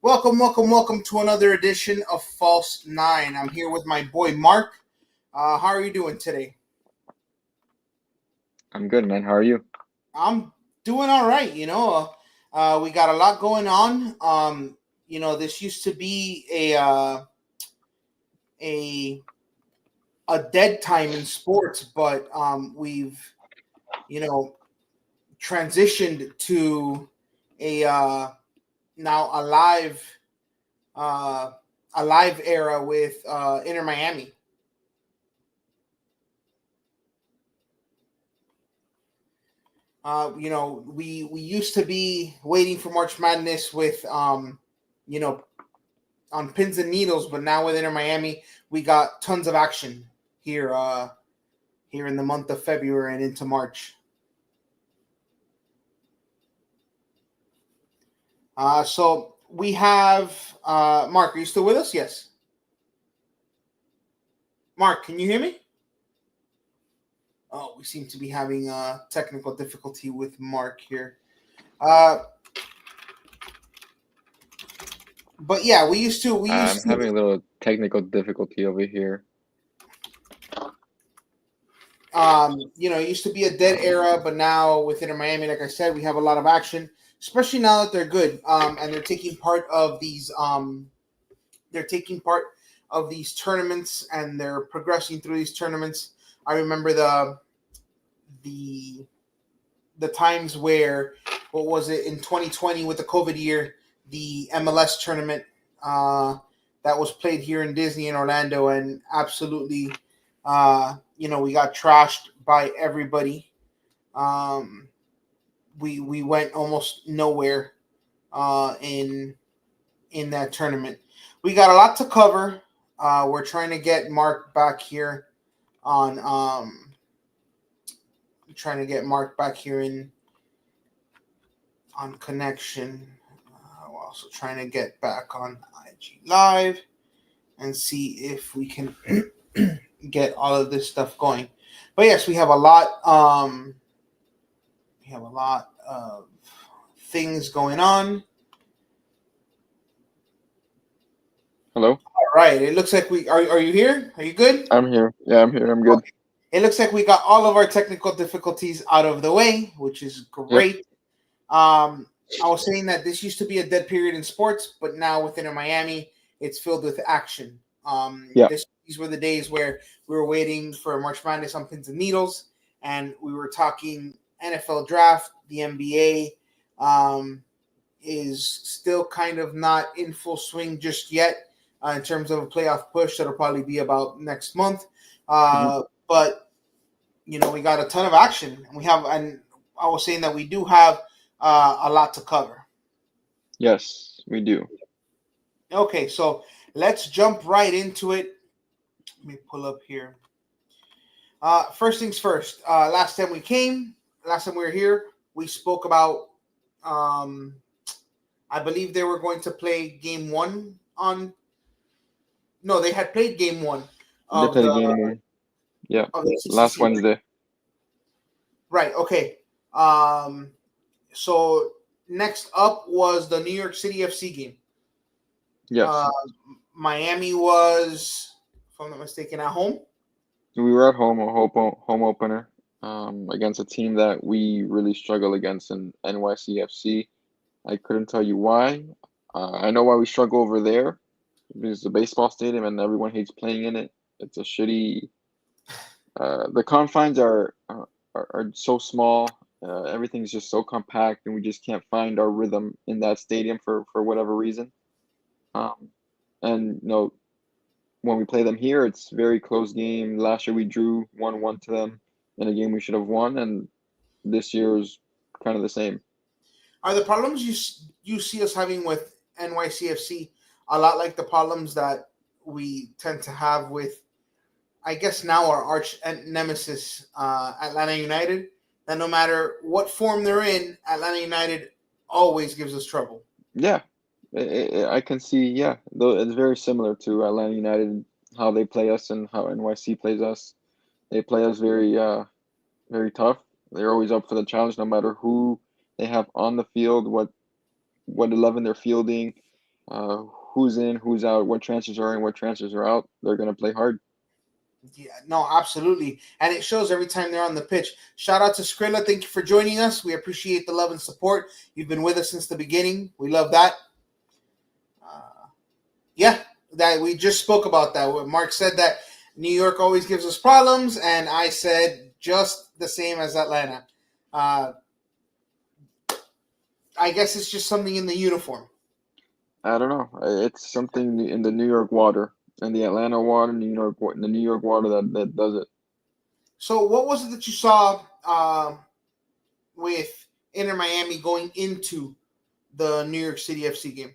Welcome to another edition of False Nine. I'm here with my boy Mark. How are you doing today? I'm good, man. How are you? I'm doing all right. We got a lot going on. This used to be a a dead time in sports, but we've you know transitioned to a now uh, a live era with Inter Miami. We used to be waiting for March Madness with you know, on pins and needles, but now with Inter Miami, we got tons of action here here in the month of February and into March. So we have Mark. Are you still with us? Yes. Mark, can you hear me? Oh, we seem to be having technical difficulty with Mark here. Uh, but yeah, we I'm used to having a little technical difficulty over here. it used to be a dead era, but now with Inter Miami, like I said, we have a lot of action, especially now that they're good. And they're taking part of these tournaments, and they're progressing through these tournaments. I remember the the times where, what was it, in 2020 with the COVID year, the MLS tournament that was played here in Disney in Orlando, and absolutely, we got trashed by everybody. Um, we went almost nowhere in that tournament. We got a lot to cover. We're trying to get Mark back here on trying to get Mark back here in on connection. We're also trying to get back on IG Live and see if we can get all of this stuff going. But yes, we have a lot. We have a lot of things going on. Hello? All right. It looks like we are. Are you here? Are you good? I'm here. Yeah, I'm here. I'm good. Okay. It looks like we got all of our technical difficulties out of the way, which is Yep. great. I was saying that this used to be a dead period in sports, but now within Miami, it's filled with action. Yeah. These were the days where we were waiting for March Madness on pins and needles, and we were talking NFL draft. The NBA is still kind of not in full swing just yet in terms of a playoff push. That'll probably be about next month. hmm But we got a ton of action. And I was saying that we do have a lot to cover. Yes, we do. Okay, so let's jump right into it. Let me pull up here. First things first. Last time we were here, we spoke about. Um, I believe they were going to play game one on. No, they had played game one They of played a the game. Yeah, last CCC. Wednesday. Right. Okay. Um, so next up was the New York City FC game. Yes. Uh, Miami was, if I'm not mistaken, at home. We were at home, a home opener, against a team that we really struggle against in NYCFC. I couldn't tell you why. I know why we struggle over there. Because it's a baseball stadium and everyone hates playing in it. It's a shitty. The confines are so small. Everything's just so compact, and we just can't find our rhythm in that stadium for whatever reason. Um, and when we play them here, it's very close game. Last year we drew 1-1 to them in a game we should have won, and this year is kind of the same. Are the problems you see us having with NYCFC a lot like the problems that we tend to have with, I guess, now our arch nemesis, Atlanta United? That no matter what form they're in, Atlanta United always gives us trouble. Yeah, I can see. Yeah, though it's very similar to Atlanta United, how they play us and how NYC plays us. They play us very tough. They're always up for the challenge, no matter who they have on the field, what 11 they're fielding. who's in, who's out, what transfers are in, what transfers are out. They're going to play hard. Yeah, no, absolutely. And it shows every time they're on the pitch. Shout out to Skrilla. Thank you for joining us. We appreciate the love and support. You've been with us since the beginning. We love that. Yeah, that we just spoke about that. Mark said that New York always gives us problems, and I said just the same as Atlanta. Uh, I guess it's just something in the uniform. I don't know. It's something in the New York water and the Atlanta water, the New York water that does it. So, what was it that you saw with Inter Miami going into the New York City FC game?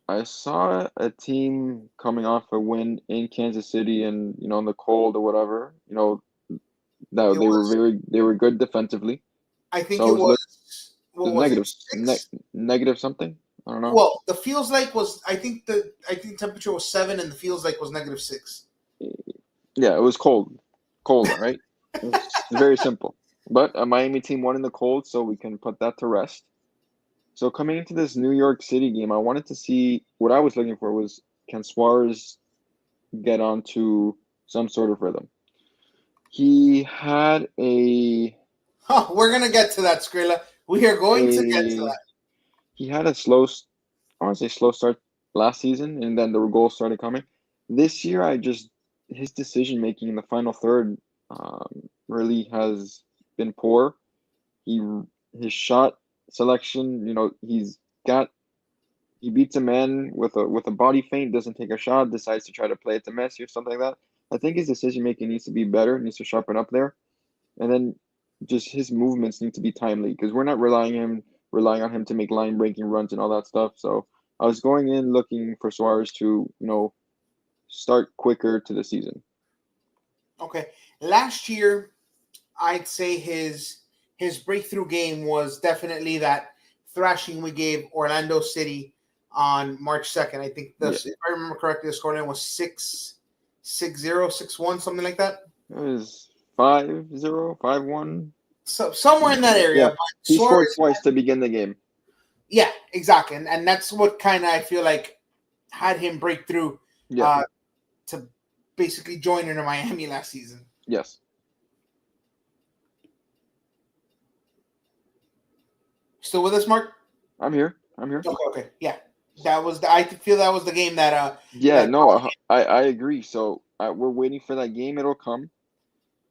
I saw a team coming off a win in Kansas City and in the cold or whatever. That It was, they were good defensively. I think So I it was looking was, what was it, six? negative something. I don't know. Well, the feels like was, I think temperature was 7 and the feels like was -6. Yeah, it was cold, right? It's very simple. But a Miami team won in the cold, so we can put that to rest. So coming into this New York City game, I wanted to see what I was looking for was, can Suarez get onto some sort of rhythm? He had Oh, we're gonna get to that, Skrilla. We are going to get to a that. he had a slow, I want to say slow start last season, and then the goals started coming. This year, his decision making in the final third really has been poor. He his shot selection, got he beats a man with a body feint, doesn't take a shot, decides to try to play it to Messi or something like that. I think his decision making needs to be better, needs to sharpen up there, and then just his movements need to be timely because we're not relying on him to make line breaking runs and all that stuff. So I was going in looking for Suarez to start quicker to the season. Okay. Last year, I'd say his breakthrough game was definitely that thrashing we gave Orlando City on March 2nd. I think Yeah, if I remember correctly, the scoreline was 6-0, 6-1, something like that. it was 5-0, 5-1. So somewhere in that area. Yeah, But he scored Suarez, twice to begin the game. yeah, exactly. And that's what kind of I feel like had him break through Yeah, to basically join Inter Miami last season. yes, Still with us, Mark? I'm here. I'm here. Okay. Yeah. I feel that was the game that Yeah, that no, I agree. So we're waiting for that game. It'll come.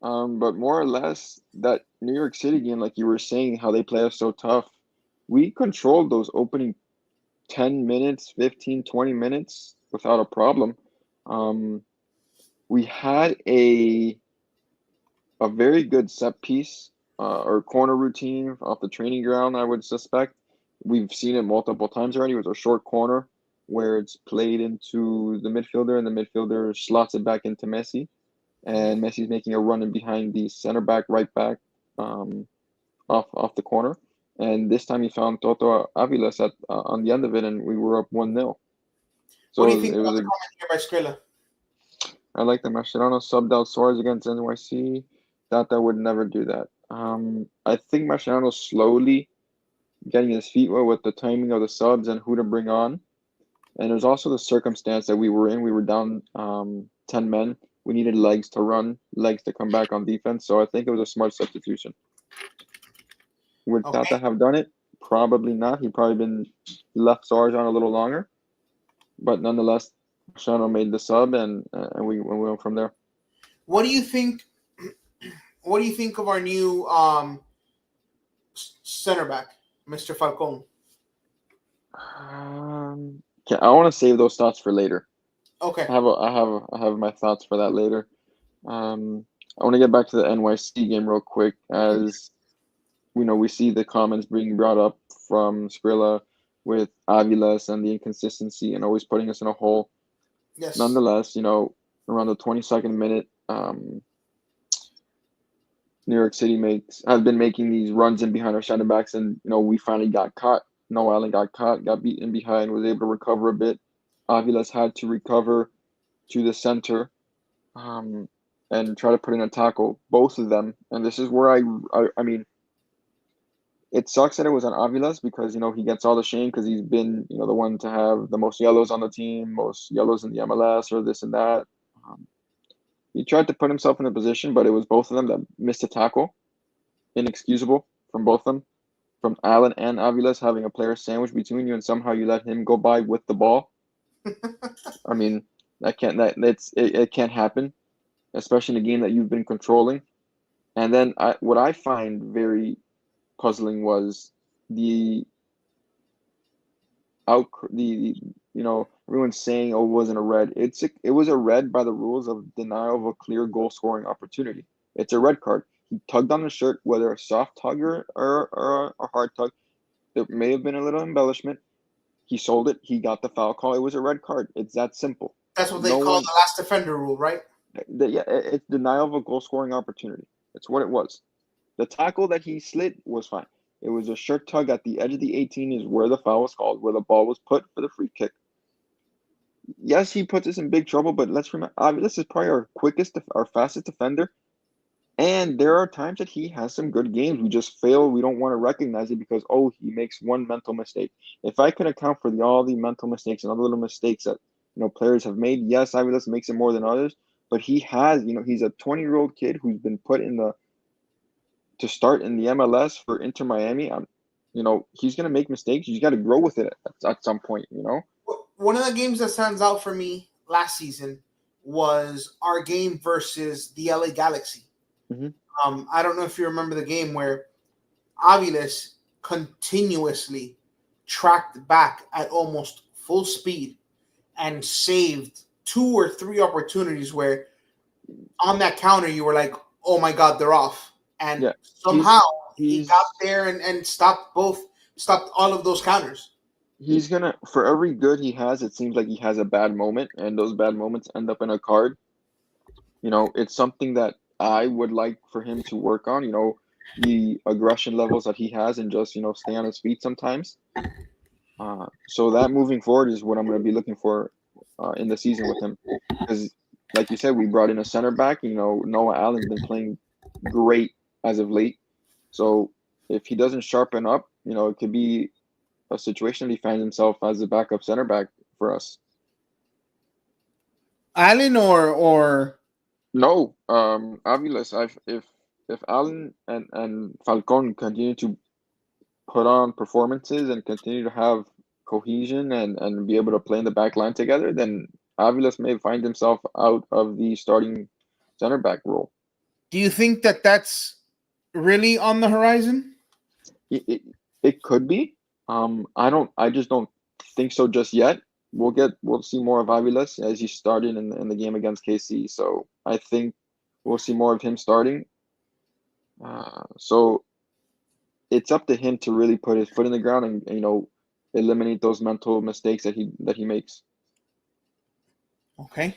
But more or less, that New York City game, like you were saying, how they play us so tough, we controlled those opening 10 minutes, 15, 20 minutes without a problem. Um, we had a very good set piece or corner routine off the training ground, I would suspect. We've seen it multiple times already. It was a short corner where it's played into the midfielder, and the midfielder slots it back into Messi. And Messi's making a run in behind the center back, right back, um, off the corner. And this time he found Toto Aviles on the end of it, and we were up 1-0. What do So you think it about was the a comment here by Skrilla? I like that Mascherano subbed out Suarez against NYC. Thought that would never do that. I think Mascherano's slowly getting his feet wet with the timing of the subs and who to bring on. And there's also the circumstance that we were in. We were down 10 men. We needed legs to run, legs to come back on defense. So I think it was a smart substitution. Would Tata Okay. have done it? Probably not. He'd probably been left Suarez on a little longer. But nonetheless, Mascherano made the sub, and we went from there. What do you think? What do you think of our new center back, Mr. Falcone? Okay, I want to save those thoughts for later. Okay. I have my thoughts for that later. I want to get back to the NYC game real quick, as we see the comments being brought up from Skrilla with Aviles and the inconsistency and always putting us in a hole. Yes. Nonetheless, around the 22nd minute, New York City has been making these runs in behind our center backs, and we finally got caught. Noah Allen got caught, got beaten behind, was able to recover a bit. Aviles had to recover to the center, and try to put in a tackle, both of them. And this is where I mean, it sucks that it was on Aviles because he gets all the shame because he's been the one to have the most yellows on the team, most yellows in the MLS or this and that. Um, he tried to put himself in a position, but it was both of them that missed a tackle, inexcusable from both of them, from Allen and Aviles having a player sandwich between you, and somehow you let him go by with the ball. I mean, it can't happen, especially in a game that you've been controlling. And then what I find very puzzling was the out the everyone's saying, oh, it wasn't a red. It was a red by the rules of denial of a clear goal scoring opportunity. It's a red card. He tugged on the shirt, whether a soft tug or a hard tug. There may have been a little embellishment. He sold it. He got the foul call. It was a red card. It's that simple. That's what they No call one. the last defender rule, right? Yeah, it's denial of a goal scoring opportunity. That's what it was. The tackle that he slid was fine. It was a shirt tug at the edge of the 18 is where the foul was called, where the ball was put for the free kick. Yes, he puts us in big trouble, but let's remember, this is probably our fastest defender. And there are times that he has some good games. We just fail. We don't want to recognize it because, he makes one mental mistake. If I can account for all the mental mistakes and other little mistakes that, players have made, yes, Aviles makes it more than others, but he has, he's a 20-year-old kid who's been put to start in the MLS for Inter Miami. He's going to make mistakes. He's got to grow with it at some point, One of the games that stands out for me last season was our game versus the LA Galaxy. I don't know if you remember the game where Aviles continuously tracked back at almost full speed and saved 2 or 3 opportunities where on that counter you were like, oh my God, they're off. And Yeah, somehow he he's got there and stopped all of those counters. he's gonna for every good he has, it seems like he has a bad moment, and those bad moments end up in a card. It's something that I would like for him to work on. The aggression levels that he has, and just stay on his feet sometimes. So that moving forward is what I'm going to be looking for in the season with him, because like you said, we brought in a center back. Noah Allen's been playing great as of late. So if he doesn't sharpen up, it could be a situation that he finds himself as a backup center back for us. Allen or No, Aviles. If Allen and Falcon continue to put on performances and continue to have cohesion and be able to play in the back line together, then Aviles may find himself out of the starting center back role. do you think that that's really on the horizon? It could be. I just don't think so just yet. We'll see more of Aviles as he started in the game against KC. So I think we'll see more of him starting. So it's up to him to really put his foot in the ground and eliminate those mental mistakes that he makes. Okay.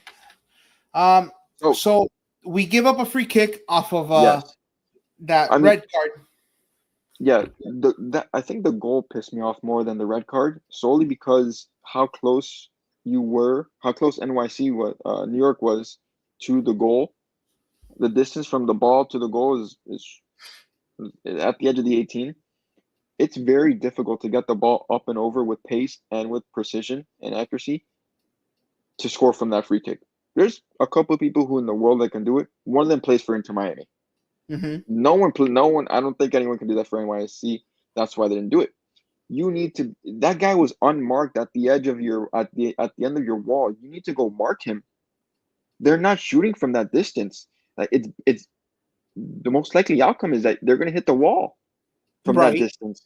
So So we give up a free kick off of yes, that I mean, red card. yeah, I think the goal pissed me off more than the red card, solely because how close NYC was, New York was to the goal. The distance from the ball to the goal is at the edge of the 18. It's very difficult to get the ball up and over with pace and with precision and accuracy to score from that free kick. There's a couple of people who in the world that can do it. One of them plays for Inter Miami. Mm-hmm. No one. I don't think anyone can do that for NYC. That's why they didn't do it. You need to. That guy was unmarked at the edge of at the end of your wall. You need to go mark him. They're not shooting from that distance. Like it's the most likely outcome is that they're going to hit the wall from that Right. distance.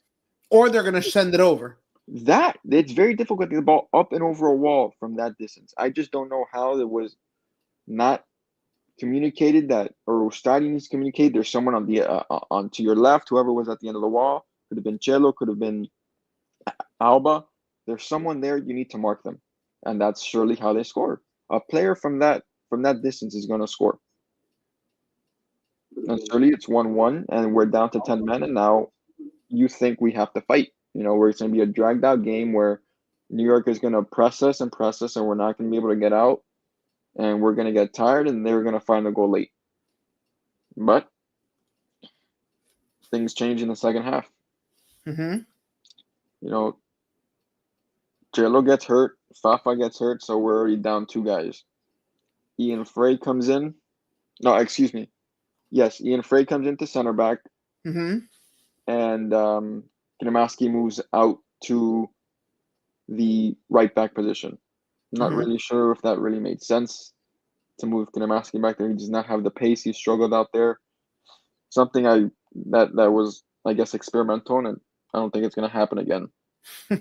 Or they're going to send it over. That it's very difficult to get the ball up and over a wall from that distance. I just don't know how it was not communicated that, or Stadi needs to communicate. There's someone on to your left, whoever was at the end of the wall. Could have been Cello, could have been Alba. There's someone there. You need to mark them, and that's surely how they score. A player from that distance is going to score. And surely it's 1-1, and we're down to 10 men, and now you think we have to fight. Where it's going to be a dragged out game where New York is going to press us, and we're not going to be able to get out, and we're going to get tired, and they're going to find the goal late. But things change in the second half. Mm-hmm. You know, Jello gets hurt, Fafa gets hurt, so we're already down two guys. Ian Frey comes in. No, excuse me. Yes, Ian Frey comes into center back, Mm-hmm. and Kinemaski moves out to the right back position. I'm not Mm-hmm. really sure if that really made sense to move Kinemaski back there. He does not have the pace. He struggled out there. Something that was, I guess, experimental, and I don't think it's going to happen again Well,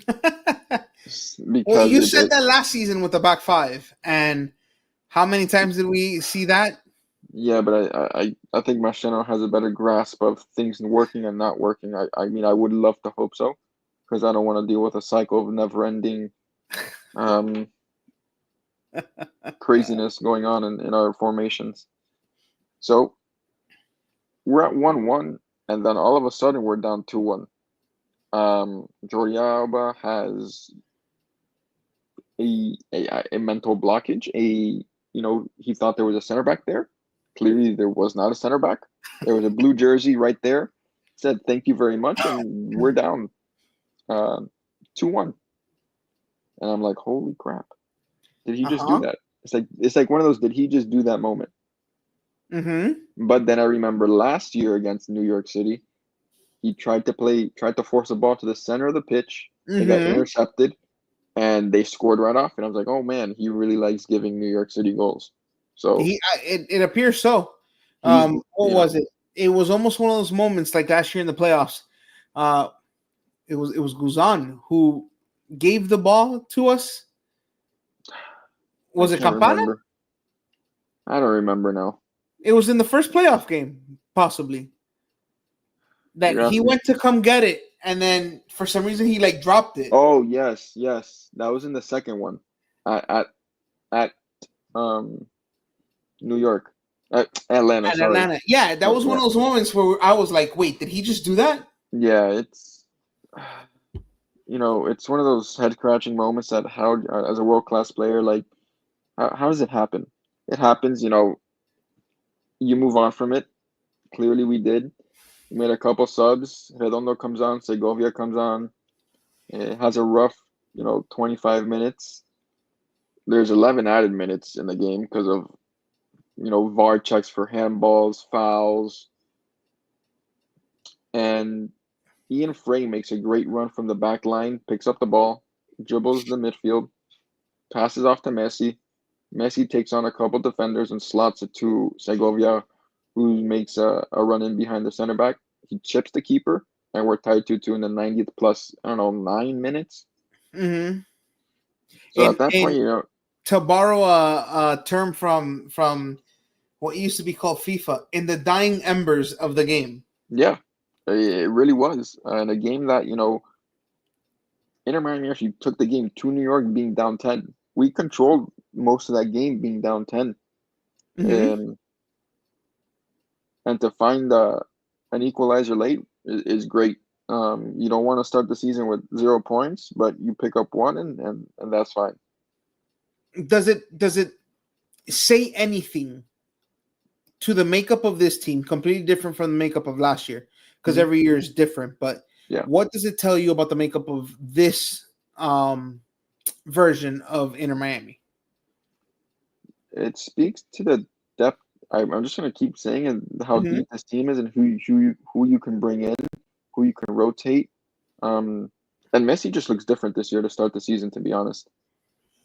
because you said that last season with the back five, and how many times did we see that? yeah, but I think Marciano has a better grasp of things working and not working. I mean, I would love to hope so, because I don't want to deal with a cycle of never-ending um, craziness going on in our formations. So we're at 1-1, and then all of a sudden we're down 2-1. Jordi Alba has a mental blockage. He thought there was a center back there. Clearly, there was not a center back. There was a blue jersey right there. Said thank you very much, and we're down 2-1. And I'm like, holy crap! Did he just do Uh-huh. that? It's like one of those. Did he just do that moment? Mm-hmm. But then I remember last year against New York City, he tried to force a ball to the center of the pitch. It got Mm-hmm. intercepted, and they scored right off. And I was like, oh man, he really likes giving New York City goals. So It appears so. he's, What was it? It was almost one of those moments like last year in the playoffs. Uh, it was Guzan who gave the ball to us. I Was it can't Campana? remember. I don't remember now. It was in the first playoff game, possibly. That You're he asking. went to come get it, and then for some reason he like dropped it. Oh yes, yes, that was in the second one, at um New York, at Atlanta. At Sorry. Atlanta. Yeah, that was one Yeah, of those moments where I was like, wait, did he just do that? yeah. It's it's one of those head scratching moments that how as a world class player, like how does it happen? It happens. You move on from it. Clearly, we did. We made a couple subs. Redondo comes on. Segovia comes on. It has a rough, 25 minutes. There's 11 added minutes in the game because of, VAR checks for handballs, fouls, and Ian Frey makes a great run from the back line, picks up the ball, dribbles the midfield, passes off to Messi. Messi takes on a couple defenders and slots it to Segovia, who makes a run in behind the center back. He chips the keeper, and we're tied 2-2 in the 90th plus, I don't know, 9 minutes. Mm-hmm. So at that point, And to borrow a term from what used to be called FIFA, in the dying embers of the game. yeah, it really was. And a game that, Inter Miami actually took the game to New York being down 10. We controlled most of that game being down 10. Mm-hmm. Um, and to find an equalizer late is great. You don't want to start the season with 0 points, but you pick up one, and that's fine. Does it say anything to the makeup of this team, completely different from the makeup of last year? Because every year is different, but Yeah. what does it tell you about the makeup of this version of Inter Miami? It speaks to the depth. I'm just going to keep saying it, how Mm-hmm. deep this team is and who you can bring in, who you can rotate. And Messi just looks different this year to start the season, to be honest.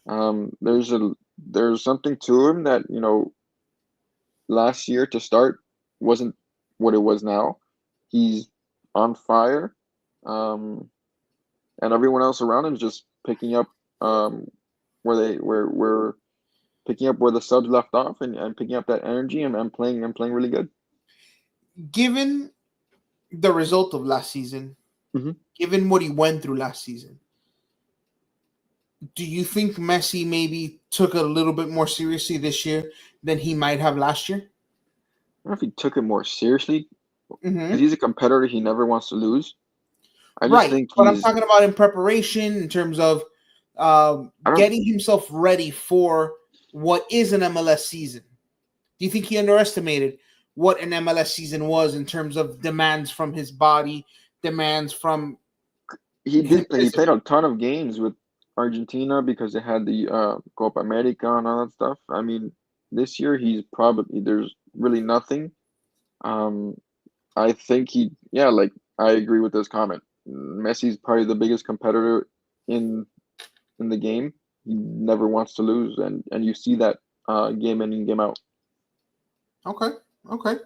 There's something to him that, last year to start wasn't what it was now. He's on fire. And everyone else around him is just picking up where picking up where the subs left off and picking up that energy and playing really good. Given the result of last season, given what he went through last season, do you think Messi maybe took it a little bit more seriously this year than he might have last year? I don't know if he took it more seriously because Mm-hmm. he's a competitor. He never wants to lose. I just Right, think but I'm talking about in preparation, in terms of getting himself ready for what is an MLS season. Do you think he underestimated what an MLS season was in terms of demands from his body, demands from he him did play. He played a ton of games with Argentina because they had the Copa America and all that stuff. I mean, this year he's probably there's really nothing. Um, I think yeah, like I agree with this comment. Messi's probably the biggest competitor in in the game. He never wants to lose, and you see that game in and game out. Okay. Okay.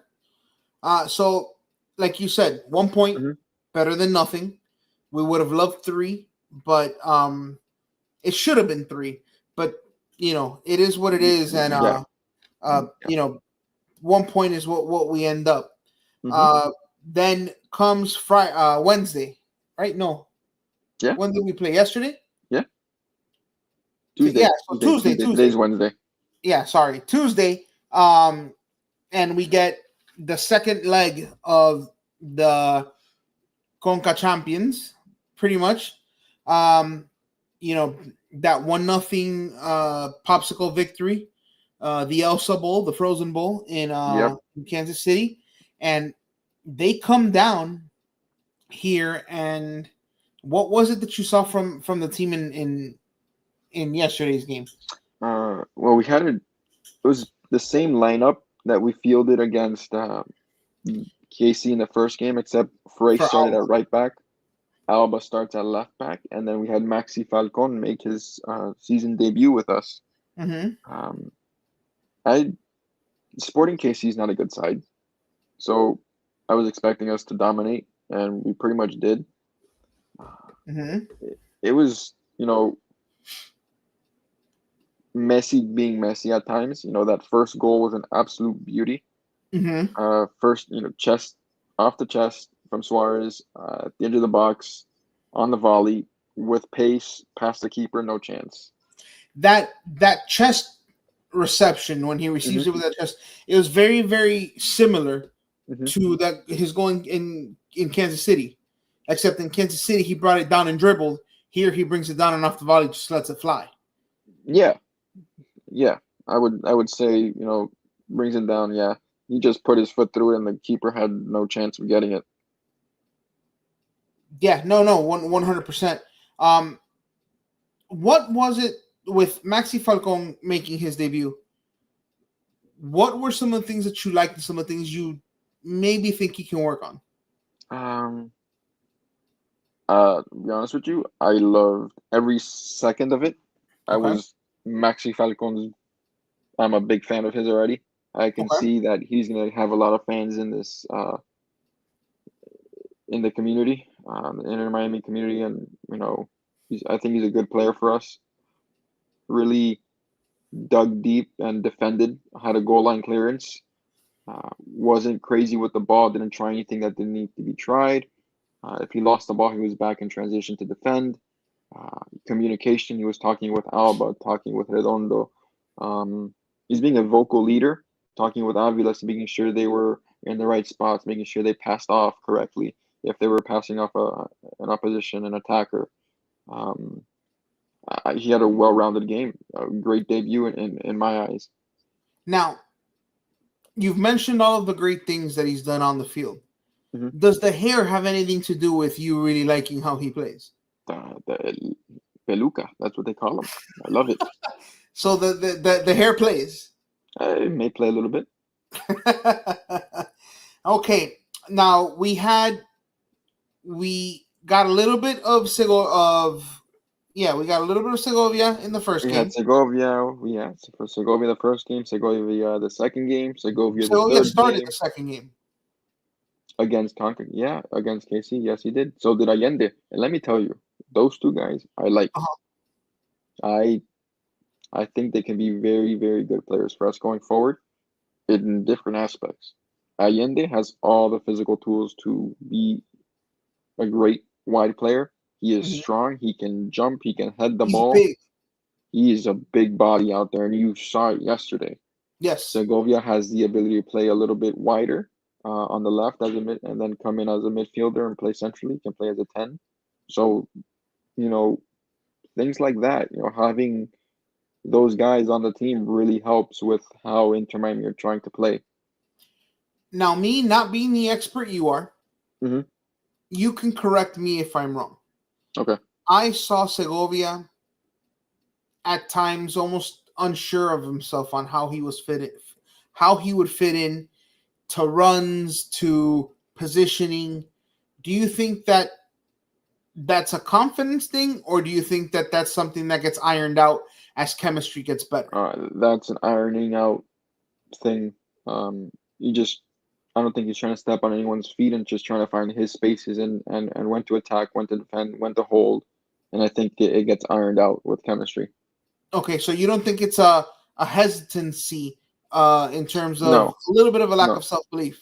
So like you said, 1 point Hmm. better than nothing. We would have loved three, but it should have been three. But it is what it is, and Yeah. Yeah. 1 point is what we end up. Hmm. Uh, then comes Wednesday, right? No, Yeah. when did we play? Yesterday? Yeah. Yeah, Tuesday. so Tuesday, Tuesday. Today's Tuesday. Wednesday. Yeah, sorry, Tuesday. And we get the second leg of the Conca Champions, pretty much. Um, that 1-0 popsicle victory, the Elsa Bowl, the Frozen Bowl Yep. in Kansas City, and they come down here. And what was it that you saw from the team in yesterday's game? Well, we had it. It was the same lineup that we fielded against KC in the first game, except Frey For started Alba. at right back. Alba starts at left back, and then we had Maxi Falcon make his season debut with us. Mm-hmm. Um, I Sporting KC is not a good side, so I was expecting us to dominate, and we pretty much did. Mm-hmm. It was, Messi being Messi at times. That first goal was an absolute beauty. Mm-hmm. First, chest off the chest from Suarez at the edge of the box on the volley with pace past the keeper, no chance. That chest reception when he Hmm. receives it with that chest, it was very very similar Hmm. to that his going in Kansas City, except in Kansas City he brought it down and dribbled. Here he brings it down and off the volley, just lets it fly. Yeah, yeah. I would say, brings it down. Yeah, he just put his foot through it, and the keeper had no chance of getting it. Yeah, no, 100%. What was it with Maxi Falcon making his debut? What were some of the things that you liked and some of the things you maybe think he can work on? Um, to be honest with you, I loved every second of it. I Okay, was Maxi Falcon's. I'm a big fan of his already. I can okay. see that he's gonna have a lot of fans in this in the community, the Inter Miami community, and I think he's a good player for us. Really dug deep and defended, had a goal line clearance. Wasn't crazy with the ball, didn't try anything that didn't need to be tried. If he lost the ball, he was back in transition to defend. Communication, he was talking with Alba, talking with Redondo. Um, he's being a vocal leader, talking with Aviles, making sure they were in the right spots, making sure they passed off correctly if they were passing off an opposition, an attacker. Um, he had a well-rounded game, a great debut in my eyes. Now you've mentioned all of the great things that he's done on the field. Hmm. Does the hair have anything to do with you really liking how he plays? The Peluca, that's what they call him. I love it. So the hair plays. It may play a little bit. Okay, now we got a little bit of we got a little bit of Segovia in the first We had game. Segovia. We had for Segovia the first game, Segovia the second game, Segovia the Segovia third started the game second game. against Concord. Yeah, against KC. Yes, he did. So did Allende. And let me tell you, those two guys I like. Uh-huh. I I think they can be very, very good players for us going forward in different aspects. Allende has all the physical tools to be a great wide player. He is Mhm. strong. He can jump. He can head the He's ball. big. He is a big body out there, and you saw it yesterday. Yes. Segovia has the ability to play a little bit wider on the left as a mid, and then come in as a midfielder and play centrally. He can play as a 10. So, you know, things like that. Having those guys on the team really helps with how Inter Miami are trying to play. Now, me not being the expert you are, Hmm. you can correct me if I'm wrong. Okay. I saw Segovia at times almost unsure of himself on how he would fit in to runs, to positioning. Do you think that that's a confidence thing, or do you think that that's something that gets ironed out as chemistry gets better? That's an ironing out thing. You just, I don't think he's trying to step on anyone's feet and just trying to find his spaces and when to attack, when to defend, when to hold. And I think it gets ironed out with chemistry. Okay, so you don't think it's a hesitancy in terms of No, a little bit of a lack no, of self belief?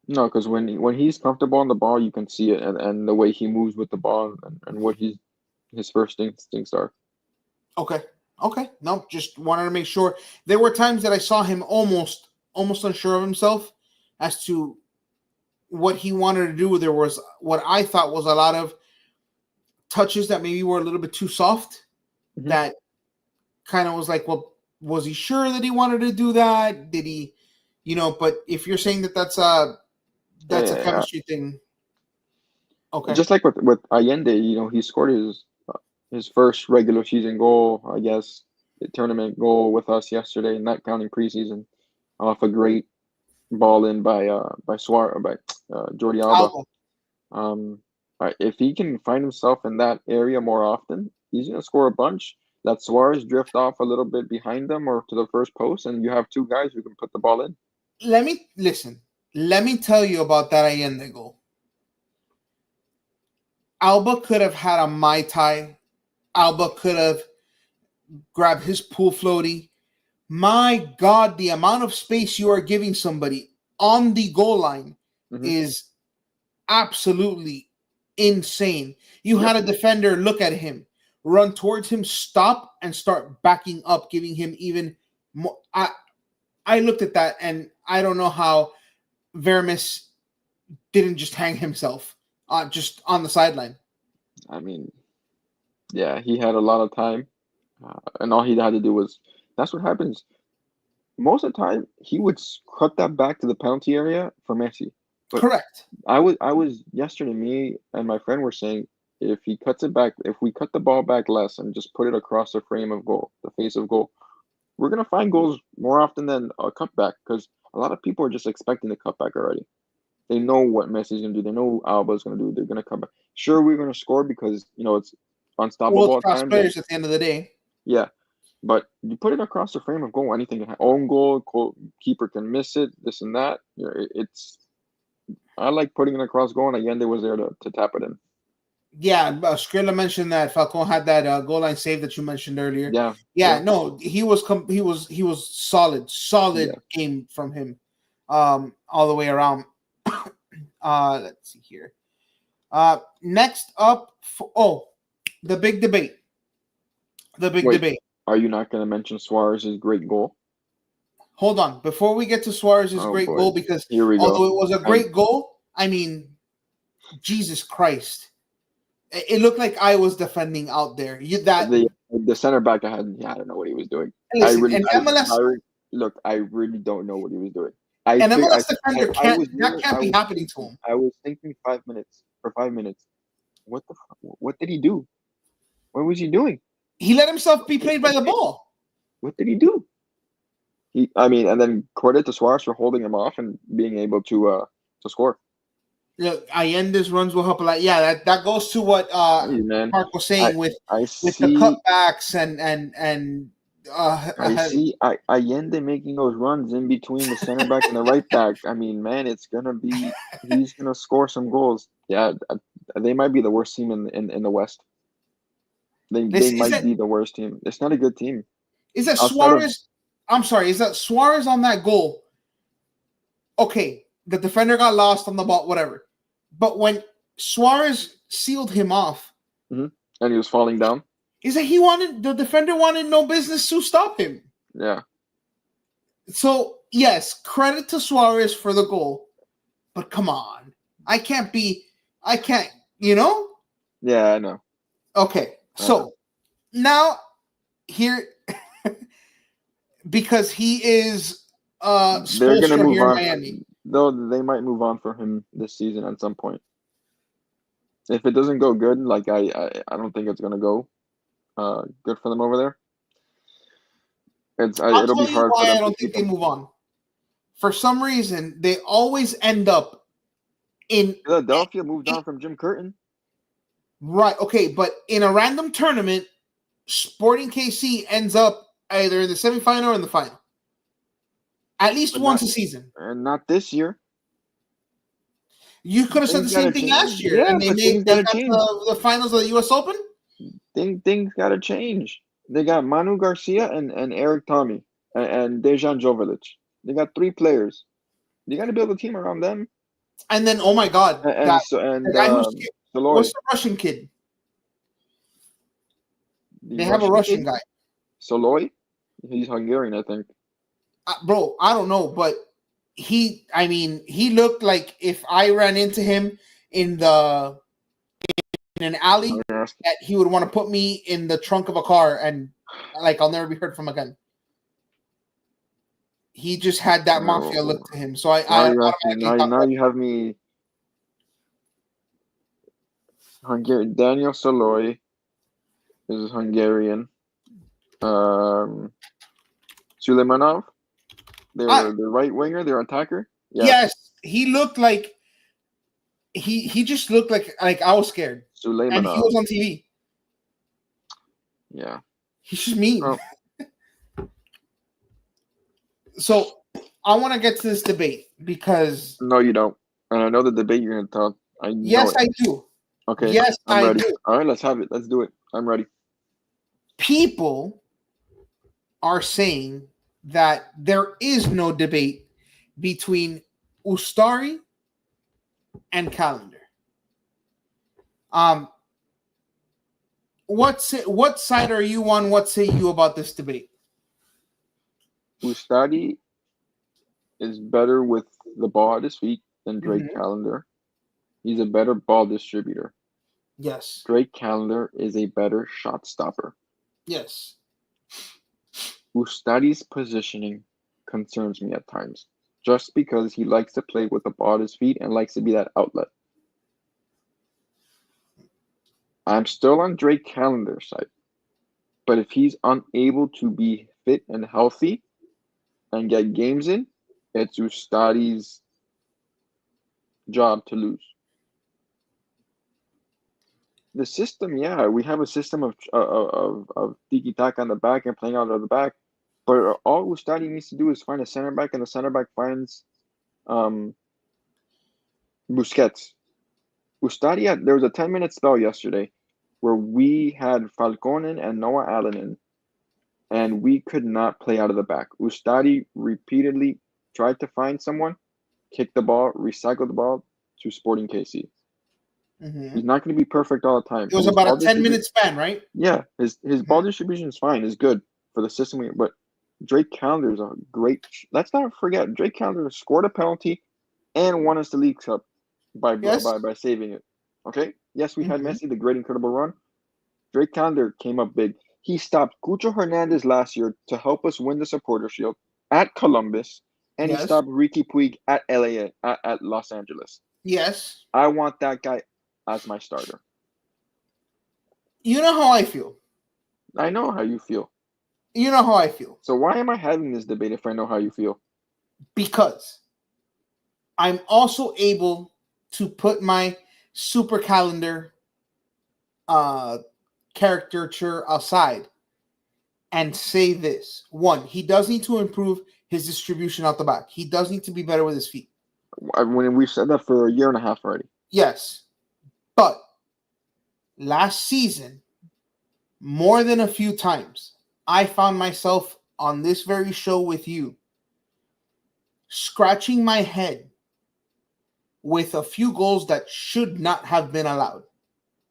no, because when he's comfortable on the ball, you can see it, and the way he moves with the ball and what his first instincts are. Okay, okay, no, just wanted to make sure. There were times that I saw him almost unsure of himself as to what he wanted to do. There was what I thought was a lot of touches that maybe were a little bit too soft. Hmm. That kind of was like, well, was he sure that he wanted to do that? Did he, But if you're saying that that's a Yeah, chemistry thing, okay, just like with Allende, he scored his first regular season goal, I guess, the tournament goal with us yesterday, not counting preseason, off a great ball in by Jordi Alba. Alba. Um, if he can find himself in that area more often, he's gonna score a bunch. Let Suarez drift off a little bit behind them or to the first post, and you have two guys who can put the ball in. Let me listen. Let me tell you about that Allende goal. Alba could have had a Mai Tai. Alba could have grabbed his pool floaty. My God, the amount of space you are giving somebody on the goal line Hmm. is absolutely insane. You Yep. had a defender look at him, run towards him, stop, and start backing up, giving him even more. I looked at that, and I don't know how Vermis didn't just hang himself just on the sideline. I mean, yeah, he had a lot of time, and all he had to do was. That's what happens. Most of the time, he would cut that back to the penalty area for Messi. But Correct. I was yesterday. Me and my friend were saying if he cuts it back, if we cut the ball back less and just put it across the frame of goal, the face of goal, we're gonna find goals more often than a cutback because a lot of people are just expecting the cutback already. They know what Messi's gonna do. They know what Alba's gonna do. They're gonna come back. Sure, we're gonna score because it's unstoppable at World-class times, and players at the end of the day. yeah. But you put it across the frame of goal, anything can happen. Own goal, keeper can miss it, this and that. It's I like putting it across goal, and Allende was there to tap it in. Yeah, Skrilla mentioned that Falcon had that goal line save that you mentioned earlier. Yeah, Yeah, yeah, no, he was solid yeah. game from him, all the way around. Let's see here. Next up, the big debate. The big Wait, debate. are you not going to mention Suarez's great goal? Hold on, before we get to Suarez's Oh great goal, boy, because here we although go. it was a I great goal, I mean, Jesus Christ, it looked like I was defending out there. the center back I don't know what he was doing. I Listen, really, an MLS look, I really don't know what he was doing. I an think MLS defender I can't was that there. can't be happening to him. I was thinking 5 minutes for 5 minutes. What did he do? What was he doing? He let himself be played by the ball. What did he do? I mean, and then credit to Suarez for holding him off and being able to score. Look, Allende's runs will help a lot. Yeah, that goes to what Hey, man, Mark was I saying with I the see cutbacks and I see Allende making those runs in between the center back and the right back. I mean, man, he's gonna score some goals. Yeah, they might be the worst team in the West. They this is might that be the worst team. It's not a good team is that outside of Suarez. I'm sorry, is that Suarez on that goal? Okay, the defender got lost on the ball, whatever. But when Suarez sealed him off, mhm, and he was falling down. is that the defender wanted no business to stop him. Yeah, So yes, credit to Suarez for the goal, but come on, I can't be, I can't, you know. yeah, I know, Okay, I know. so now here, because he is They're gonna Spoelstra move here in on. Miami. Though they might move on for him this season at some point. If it doesn't go good, like I don't think it's gonna go good for them over there. I'll It'll be tell you hard for why them I to don't keep think they them. move on. For some reason, they always end up in Philadelphia moved on from Jim Curtin. right. Okay, but in a random tournament, Sporting KC ends up either in the semifinal or in the final. At least But once a season. not this year. You could have said the Things gotta same thing change. last year, Yeah, and but things they gotta got change. the finals of the U.S. Open. Things gotta change. They got Manu Garcia and Eric Tommy and Dejan Jovic. They got 3 players. You gotta build a team around them. And then, oh my God, And that so the and guy who's what's Soloy, the Russian kid? the They have a Russian Russian kid, guy, Soloy. He's Hungarian, I think. bro. I don't know, but I mean, he looked like if I ran into him in an alley, that he would want to put me in the trunk of a car and like I'll never be heard from again. He just had that mafia look to him, so I automatically thought, Now you have me Hungarian. Daniel Soloy is Hungarian. Suleimanov, the right winger, their attacker. Yeah. Yes, he looked like he just looked like I was scared, and he Suleimanov. was on TV. Yeah. He's just mean. Oh. So I want to get to this debate because No, you don't. And I know the debate you're going to talk. I know yes, it. I do. Okay. Yes, I'm ready. do. All right, let's have it. Let's do it. I'm ready. People are saying that there is no debate between Ustari and Calendar. What side are you on? What say you about this debate? Ustadi is better with the ball at his feet than Drake Calendar. He's a better ball distributor. Yes. Drake Calendar is a better shot stopper. Yes. Ustadi's positioning concerns me at times, just because he likes to play with the ball at his feet and likes to be that outlet. I'm still on Drake Calendar's side, but if he's unable to be fit and healthy and get games in, it's Ustadi's job to lose. The system, yeah, we have a system of tiki taka on the back and playing out of the back, but all Ustadi needs to do is find a center back, and the center back finds Busquets. Ustadi there was a 10-minute spell yesterday where we had Falconen and Noah Allen in, and we could not play out of the back. Ustadi repeatedly tried to find someone, kick the ball, recycle the ball to Sporting KC. He's not going to be perfect all the time. It was about a 10-minute span, right? Yeah, his ball distribution is fine, is good for the system. But Drake Calendar is a great. Let's not forget, Drake Calendar scored a penalty and won us the League Cup by saving it. Okay, yes, we had Messi, the great incredible run. Drake Calendar came up big. He stopped Cucho Hernandez last year to help us win the Supporter Shield at Columbus, and he stopped Ricky Puig at at Los Angeles. Yes, I want that guy as my starter. You know how I feel. I know how you feel. You know how I feel. So why am I having this debate if I know how you feel? Because I'm also able to put my super calendar caricature aside and say this. One, he does need to improve his distribution out the back. He does need to be better with his feet. When we've said that for a year and a half already. Yes. But last season, more than a few times, I found myself on this very show with you scratching my head with a few goals that should not have been allowed.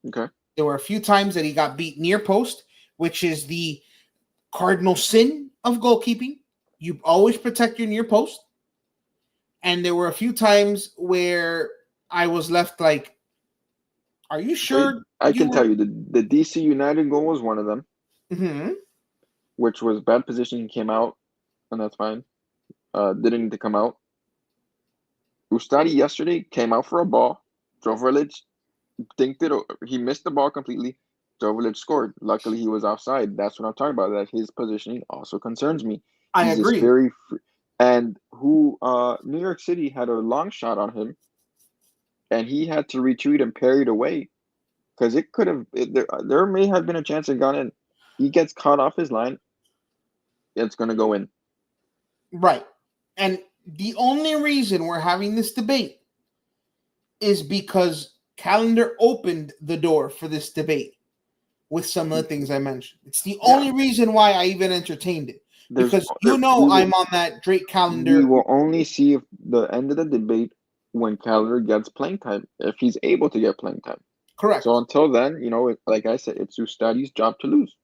Okay. There were a few times that he got beat near post, which is the cardinal sin of goalkeeping. You always protect your near post. And there were a few times where I was left like, are you sure? I can tell you the DC United goal was one of them, which was bad positioning, came out, and that's fine. Didn't need to come out. Ustadi yesterday came out for a ball. Jovic Dinked it. He missed the ball completely. Jovic scored. Luckily, he was offside. That's what I'm talking about. That his positioning also concerns me. I He's just agree. very and who New York City had a long shot on him, and he had to retreat and parry it away because it could have. There may have been a chance it got in. He gets caught off his line. It's gonna go in. Right. And the only reason we're having this debate is because Calendar opened the door for this debate with some of the things I mentioned. It's the Yeah, only reason why I even entertained it. there's Because there, I'm on that Drake we Calendar. will only see if the end of the debate when Calder gets playing time, if he's able to get playing time. So Correct. until then, like I said, it's Ustadi's job to lose.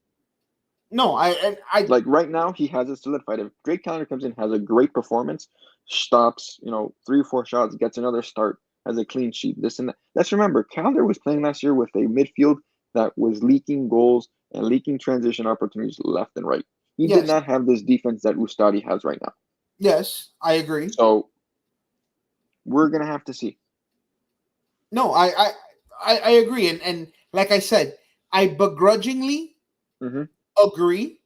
No, I Like right now, he has it solidified. If Drake Calder comes in, has a great performance, stops, 3 or 4 shots, gets another start, has a clean sheet, this and that. Let's remember, Calder was playing last year with a midfield that was leaking goals and leaking transition opportunities left and right. He did yes, not have this defense that Ustadi has right now. yes, I agree. So we're gonna have to see. No, I agree. And like I said, I begrudgingly Mm-hmm. agree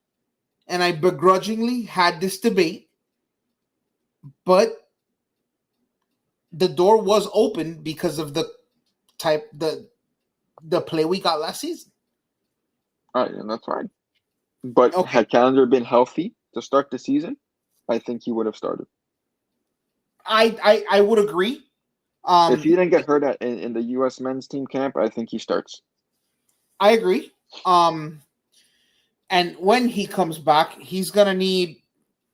and I begrudgingly had this debate, but the door was open because of the type the play we got last season. All right, and that's fine. But Okay. had Calendar been healthy to start the season, I think he would have started. I would agree. If he didn't get hurt in the U.S. men's team camp, I think he starts. I agree. And when he comes back, he's gonna need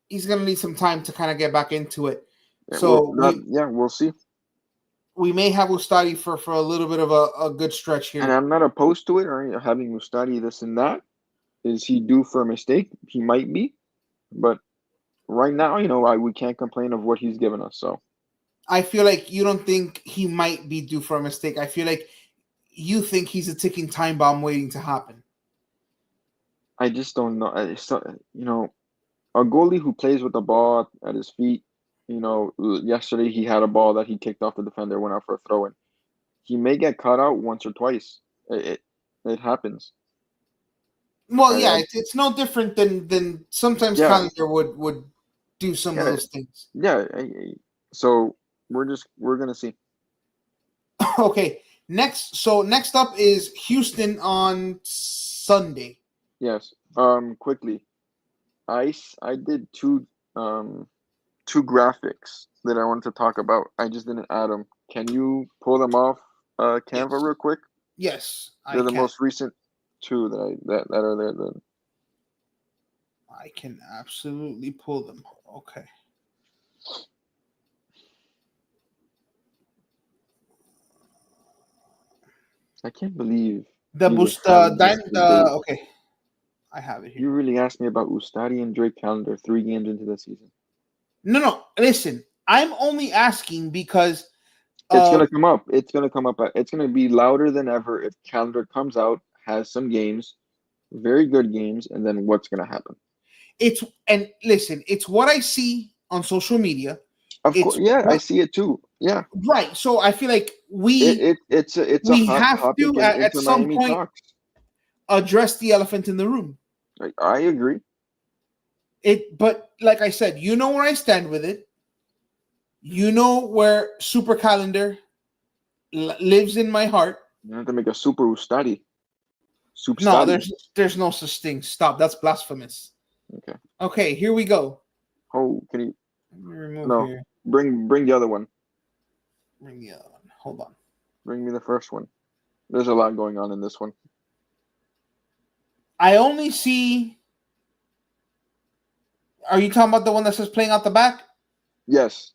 some time to kind of get back into it. Yeah, So we'll see. we may have Ustadi for a little bit of a good stretch And here. I'm not opposed to it or having Mustadi this and that. Is he due for a mistake? He might be, but right now, we can't complain of what he's given us. So I feel like you don't think he might be due for a mistake. I feel like you think he's a ticking time bomb waiting to happen. I just don't know. A goalie who plays with the ball at his feet. Yesterday he had a ball that he kicked off the defender, went out for a throw in. He may get caught out once or twice. It happens. Well, yeah, I it's no different than sometimes yeah Calendar would do some of yeah those things. yeah. So we're gonna see. Okay, next up is Houston on Sunday. Yes. Quickly, I did two graphics that I wanted to talk about. I just didn't add them. Can you pull them off Canva Yes, real quick? yes, I They're the can. most recent two that are there. I can absolutely pull them. Okay. I can't believe The we were boost having this debate. okay. I have it You here. really asked me about Ustadi and Drake Calendar 3 games into the season. No. Listen, I'm only asking because It's uh gonna come up. It's gonna come up. It's gonna be louder than ever if Calendar comes out, has some games, very good games, and then what's gonna happen? it's and listen, it's what I see on social media. Of course, It's yeah, I what see it too. Yeah, right. So I feel like it's a we hot have topic to in at Inter some Miami point talks. address the elephant in the room. I agree. But like I said, you know where I stand with it. You know where Super Calendar lives in my heart. You have to make a super Ustadi, soup No, study. there's no such thing. Stop. That's blasphemous. Okay. Okay, here we go. Oh, can you? Let me remove No, here. bring the other one. Bring the other one. Hold on. Bring me the first one. There's a lot going on in this one. I only see. Are you talking about the one that says playing out the back? Yes.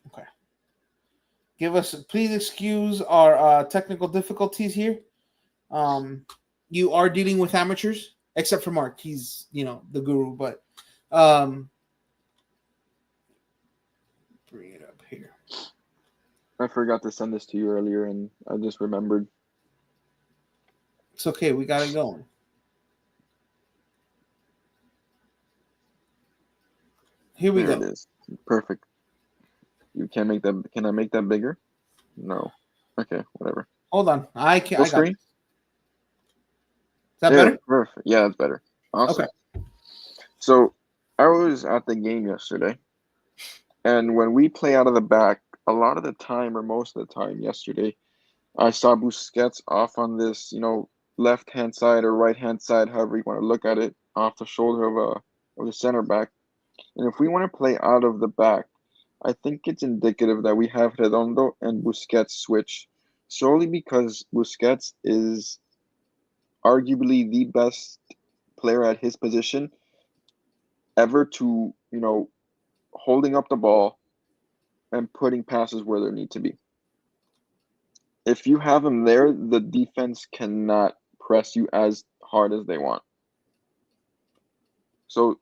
Okay. Please excuse our technical difficulties here. You are dealing with amateurs, except for Mark. He's the guru, but bring it up here. I forgot to send this to you earlier, and I just remembered. It's okay. We got it going. Here we There go. it is. Perfect. You can't make that. Can I make that bigger? No. Okay, whatever. Hold on. I can't. Full I got this. screen? Is that Yeah, better? perfect. Yeah, that's better. Okay. Awesome. So I was at the game yesterday, and when we play out of the back, a lot of the time, or most of the time yesterday, I saw Busquets off on this, left hand side or right hand side, however you want to look at it, off the shoulder of the center back. And if we want to play out of the back, I think it's indicative that we have Redondo and Busquets switch, solely because Busquets is arguably the best player at his position ever to, holding up the ball and putting passes where they need to be. If you have him there, the defense cannot press you as hard as they want. So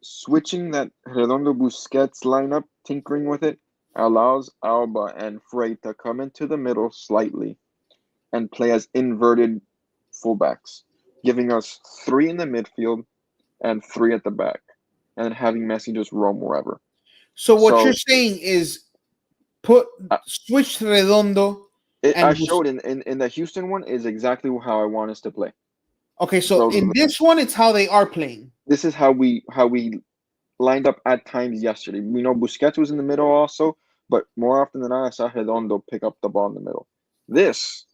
switching that Redondo Busquets lineup, tinkering with it, allows Alba and Frey to come into the middle slightly and play as inverted fullbacks, giving us 3 in the midfield and 3 at the back, and having Messi just roam wherever. So what you're So saying is switch Redondo I and showed in the Houston one is exactly how I want us to play. okay. So So in this one, it's how they are playing. this is how we lined up at times yesterday. We know Busquets was in the middle also, but more often than not, I saw Redondo pick up the ball in the middle. There's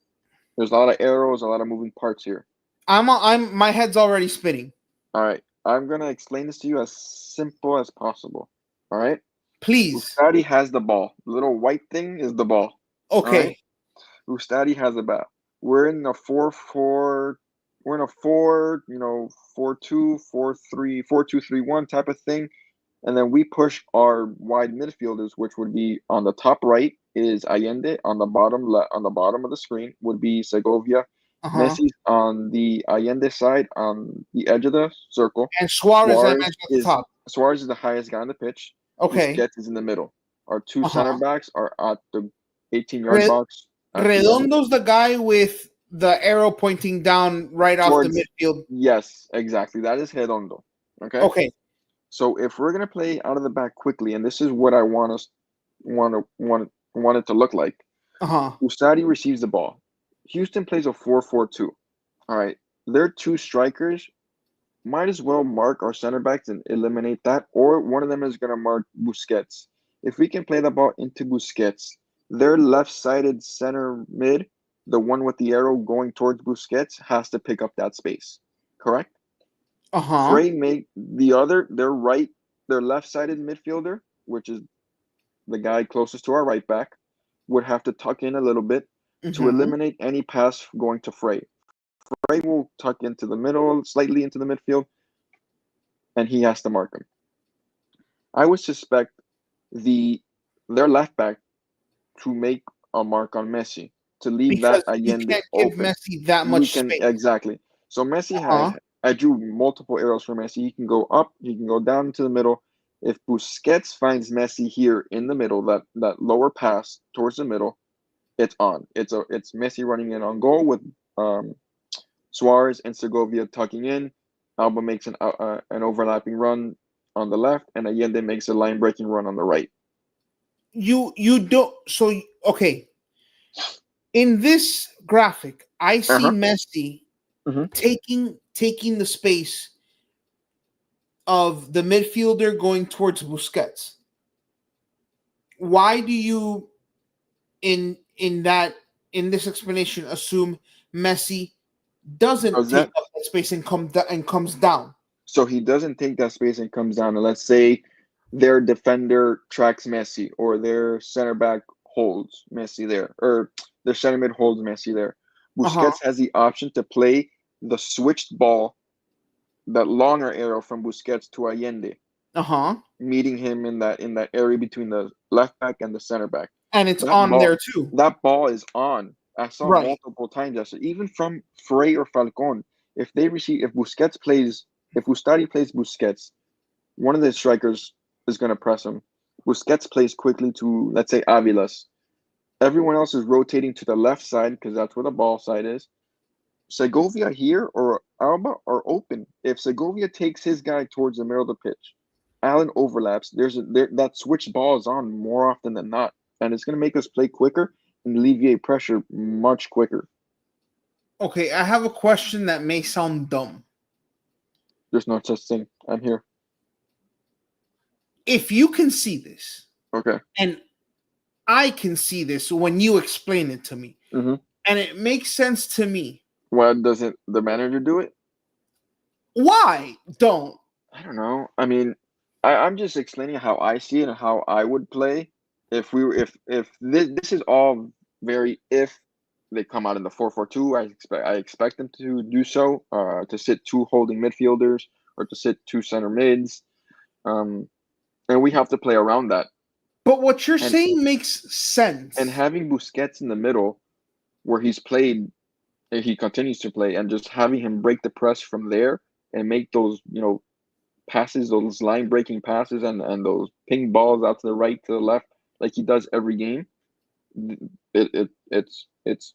a lot of arrows, a lot of moving parts here. My head's already spinning. All right, I'm gonna explain this to you as simple as possible. All right, Please. Ustadi has the ball. The little white thing is the ball. All right, Okay. Ustadi has the ball. We're in a 4-4. We're in a 4-2, 4-3, 4-2-3-1 type of thing. And then we push our wide midfielders, which would be on the top right is Allende, on the bottom on the bottom of the screen would be Segovia. Uh-huh. Messi's on the Allende side on the edge of the circle. And Suarez, I mentioned at the top. Suarez is the highest guy on the pitch. Okay. Busquets is in the middle. Our 2 center backs are at the 18-yard box. Redondo's the guy with the arrow pointing down right off the midfield. Yes, exactly. That is Redondo. Okay. Okay. So if we're gonna play out of the back quickly, and this is what I want it to look like. Ustadi receives the ball. Houston plays a 4-4-2. All right. Their 2 strikers might as well mark our center backs and eliminate that, or one of them is gonna mark Busquets. If we can play the ball into Busquets, their left-sided center mid, the one with the arrow going towards Busquets, has to pick up that space. Correct? Frey make their left-sided midfielder, which is the guy closest to our right back, would have to tuck in a little bit to eliminate any pass going to Frey. Frey will tuck into the middle, slightly into the midfield, and he has to mark him. I would suspect their left back to make a mark on Messi, to leave because that Allende can't open. give Messi that much space. Exactly. So Messi I drew multiple arrows for Messi. He can go up, he can go down into the middle. If Busquets finds Messi here in the middle, that lower pass towards the middle, it's on. It's Messi running in on goal with Suarez and Segovia tucking in. Alba makes an overlapping run on the left, and Allende makes a line breaking run on the right. You don't. So okay. In this graphic, I see Messi taking the space of the midfielder going towards Busquets. Why do you in this explanation assume Messi doesn't take up that space and comes down? So he doesn't take that space and comes down. And let's say their defender tracks Messi, or their center back holds Messi there, or their center mid holds Messi there. Busquets has the option to play the switched ball, that longer arrow from Busquets to Allende, meeting him in that area between the left back and the center back. And it's on there too. That ball is on. I saw multiple times yesterday, even from Frey or Falcon. If Ustadi plays Busquets, one of the strikers is going to press him. Busquets plays quickly to, let's say, Avilas. Everyone else is rotating to the left side because that's where the ball side is. Segovia here or Alba are open. If Segovia takes his guy towards the middle of the pitch, Allen overlaps. That switch ball is on more often than not, and it's going to make us play quicker alleviate pressure much quicker. Okay, I have a question that may sound dumb. There's no such thing. I'm here. If you can see this, Okay. and I can see this when you explain it to me, Mm-hmm. and it makes sense to me, Why doesn't the manager do it? why don't? I don't know. I mean, I'm just explaining how I see it and how I would play if this is all very if they come out in the 4-4-2. I expect them to do so. To sit two holding midfielders or to sit two center mids. And we have to play around that. But what you're And saying makes sense. and having Busquets in the middle, where he's played, he continues to play, and just having him break the press from there and make those passes, those line breaking passes, and those ping balls out to the right, to the left, like he does every game. It's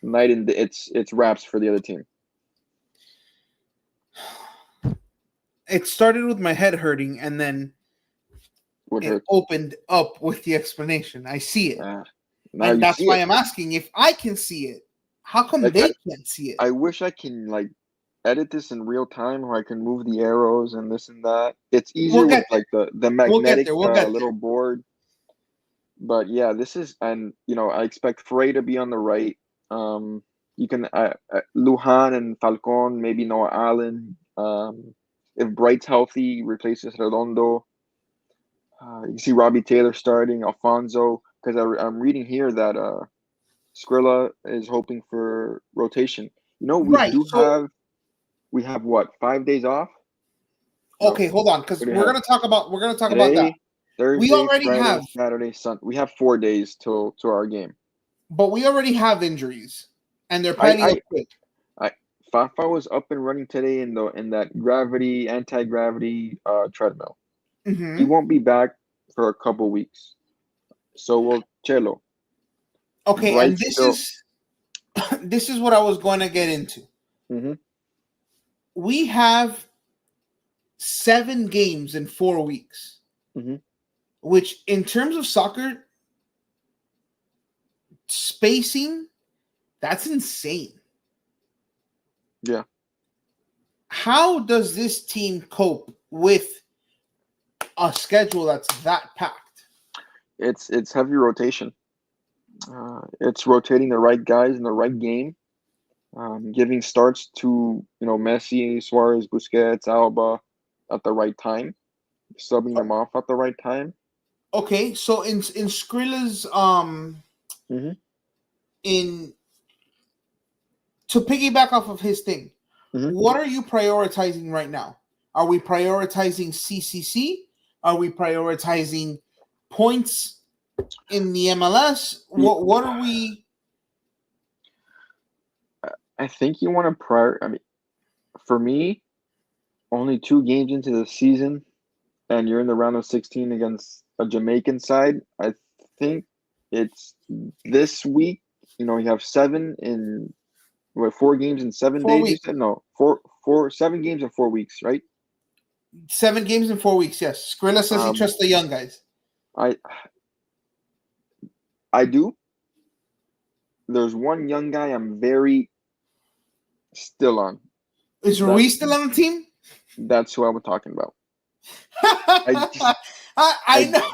night and day, it's wraps for the other team. It started with my head hurting, and then What it hurts? opened up with the explanation. I see it. Now And you that's see why it. I'm asking if I can see it. How come Like, they can't see it? I wish I can edit this in real time, where I can move the arrows and this and that. It's easier We'll with get there. the We'll get magnetic there. We'll get little there. board. But yeah, this is, and I expect Frey to be on the right. You can Lujan and Falcon, maybe Noah Allen. If Bright's healthy, replaces Redondo. You can see Robbie Taylor starting, Alfonso, because I'm reading here that Skrilla is hoping for rotation. Right. So We have what, 5 days off? No, okay, hold on, because what do you we're have? gonna talk about that. Today, We Thursday, already Friday, have, Saturday, Sunday. We have 4 days till to our game. but we already have injuries, and they're I piling up I quick. I Fafa was up and running today in that anti-gravity treadmill. He Mm-hmm. won't be back for a couple weeks. So will Chelo. Okay, and Bright this still. is this is what I was going to get into. Hmm. We have 7 games in 4 weeks, Hmm. which in terms of soccer spacing, that's insane. Yeah, How does this team cope with a schedule that's that packed? it's heavy rotation. It's rotating the right guys in the right game, giving starts to Messi, Suarez, Busquets, Alba at the right time, subbing them off at the right time. Okay, so in Skrilla's Hmm. in to piggyback off of his thing, Hmm. what are you prioritizing right now? Are we prioritizing CCC? Are we prioritizing points in the MLS? What are we? I think you want to prior. I mean, for me, only 2 games into the season, and you're in the round of 16 against a Jamaican side. I think it's this week. You have 4 games in 4 7 days. You weeks. said no, 7 games in 4 weeks, right? 7 games in 4 weeks. Yes, Skrilla says he Um, trusts the young guys. I I do. There's one young guy I'm very still on. Is That Ruiz still on the team? that's who I was talking about. I just I I know.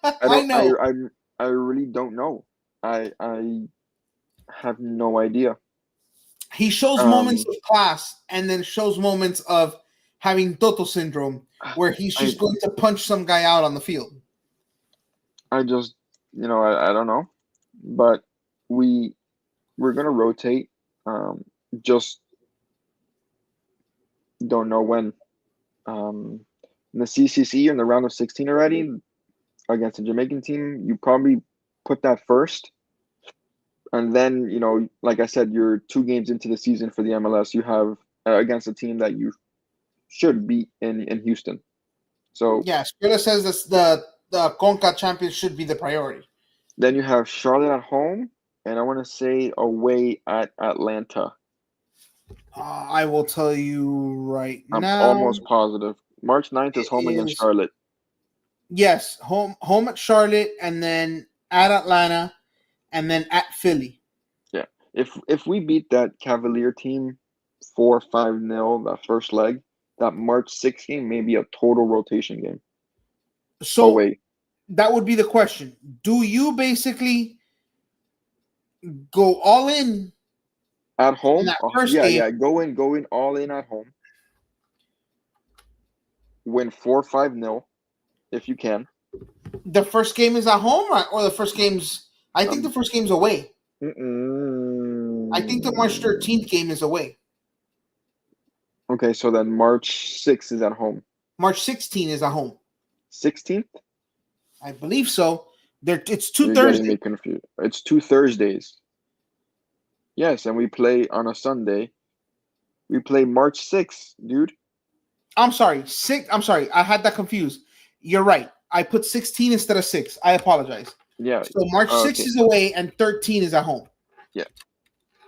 I I don't know. I really don't know. I have no idea. He shows moments Um, of class and then shows moments of having Toto syndrome where he's I just going to punch some guy out on the field. I just I don't know, but we we're gonna rotate. Just don't know when. In the CCC in the round of 16 already against a Jamaican team, you probably put that first, and then like I said, you're 2 games into the season for the MLS. You have against a team that you should beat in Houston. So Yeah, Skrilla says this, the Conca champions should be the priority. then you have Charlotte at home, and I want to say away at Atlanta. I will tell you right I'm now. almost positive. March 9th is It home against is Charlotte. yes, home at Charlotte and then at Atlanta. and then at Philly. Yeah. If we beat that Cavalier team 4-5-0 that first leg, that March 6th game may be a total rotation game So away. that would be the question. Do you basically go all in At on home? that Oh, first yeah, game? yeah. Going all in at home. Win 4-5-0 if you can. The first game is at home, or the first game's? I think the Um, first game's away. I think the March mm, 13th game is away. okay, so then March 6th is at home. March 16th is at home. 16th? I believe so. It's two You're getting Thursdays. me confused. It's 2 Thursdays. Yes, and we play on a Sunday. We play March 6th, dude. I'm sorry. I'm sorry. I had that confused. You're right. I put 16 instead of 6. I apologize. Yeah. So March 6th Okay. is away and 13 is at home. Yeah.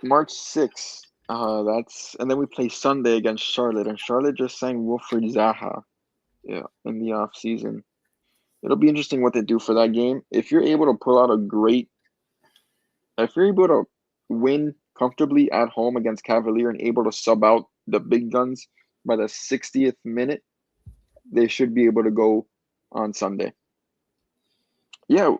March 6th. That's and then we play Sunday against Charlotte, and Charlotte just signed Wilfried Zaha. Yeah, in the off season. It'll be interesting what they do for that game. If you're able to pull out if you're able to win comfortably at home against Cavalier and able to sub out the big guns by the 60th minute, they should be able to go on Sunday. Yeah,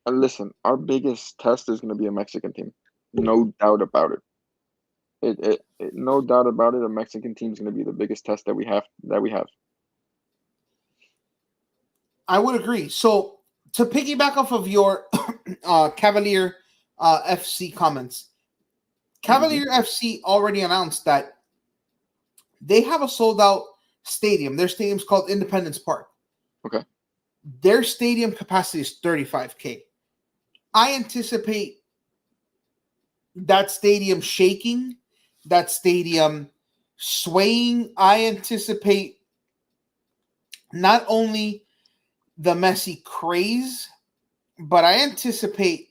listen, our biggest test is going to be a Mexican team, no doubt about it. No doubt about it. A Mexican team is going to be the biggest test that we have. I would agree. So to piggyback off of your Cavalier FC comments, Hmm. Cavalier FC already announced that they have a sold out stadium. Their stadium's called Independence Park. Okay. Their stadium capacity is 35K. I anticipate that stadium shaking, that stadium swaying. I anticipate not only the Messi craze, but I anticipate